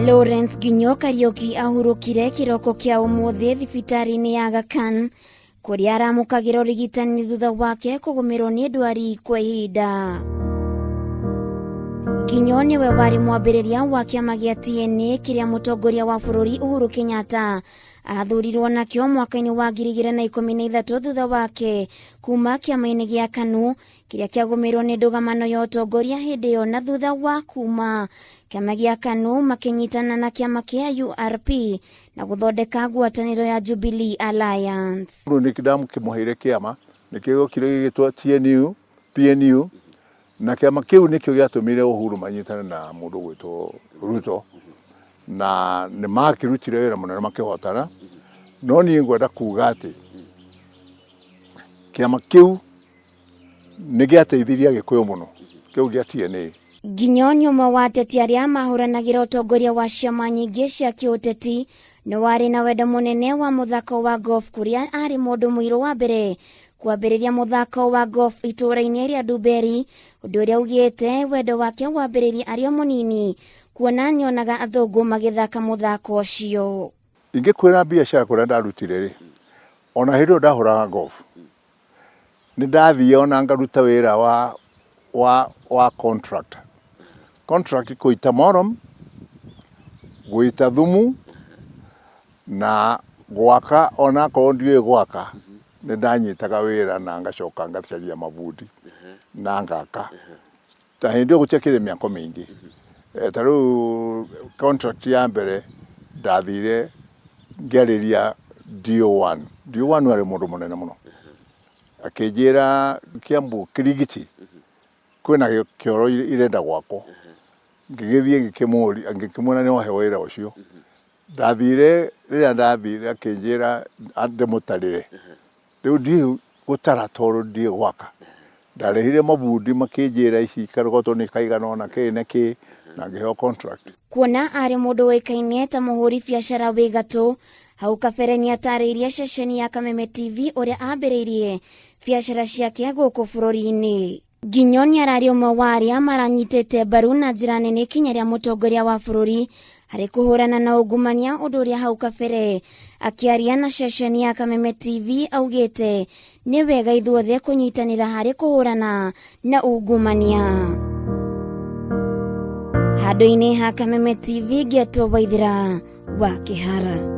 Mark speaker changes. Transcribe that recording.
Speaker 1: Lawrence Ginyo Kariuki ahurukire kiroko kia umuthi thibitari-ini ya Aga Khan kuria aramukagira urigitani thutha wake kugumirwo ni ndwari kwa ihinda. Ginyo niwe wari mwambĩrĩria wa kiama gia TNA kiria mutongoria wa bururi Uhuru Kenyatta athurirwo nakio mwaka-ini wa 2013 thutha wake kuma kiama-ini gia KANU kiria kiagumirwo ni ndugamano ya utongoria hindi yo, na thutha wa kuma kiama gia KANU makinyitana na kiama kia URP na guthondeka ngwataniro ya Jubilee Alliance.
Speaker 2: Ni kidamu kimuheire kiama nikio gigitwa PNU na kiama kiu nikio giatumire Uhuru manyitane na mundu gwitwo Ruto na ni makirutire wira munene makihotana. No ni ngwenda kuga ati kiama kiu ni giateithirie Gikuyu muno, kiu gia TNA.
Speaker 1: Ginyo ni umwe wa ateti aria mahuranagira utongoria wa ciama nyingi cia kiuteti no wari na wendo munene wa muthako wa golf kuria ari mundu muiru wa mbere kwambĩrĩria muthako wa golf itura-ini ria Nduberi, undu uria ugite wendo wake wambĩrĩria ari munini kuona nionaga athungu magithaka muthako ucio.
Speaker 2: Ingikwira biashara kuria ndarutire ri ona hindi ndahuraga golf ni ndathie ona ngaruta wira wa contract kuita morom, guita thumu na gwaka ona ko ndiye gwaka ni ndanyitaga wira na ngacoka ngacaria mabundi na ngaka ta hindi gucekire miako mingi. Taru contract ya mbere ndathire ngeriria D01 wari mundu munene muno akinjira Kiambu Kirigiti kwina kioro irenda gwako ngigithie ngikimwona ni wahe wira ucio. Ndathire akinjira andemutarire riu ndi gutara toru ndi gwaka ndarehire mabundi makinjira ici karogoto ni kaigana ona ki na ngiheo contract.
Speaker 1: Kuona ari mundu wikaine ta muhuri biashara wi gatũ hau kabere ni atariirie ceceni ya Kameme TV uria ambĩrĩirie biashara ciake gũkũ bũrũri-inĩ. Ginyo ni arari umwe wa aria maranyitĩte mbaru na njĩra nene ikinya ria mutongoria wa bũrũri harĩ kũhũrana na ungumania, undu uria hau kabere akiaria na ceceni ya Kameme TV augite ni wega ithuothe kunyitanira harĩ kũhũrana na ungumania. Handũ-inĩ ha Kameme TV Getwo Waithira wa Kihara.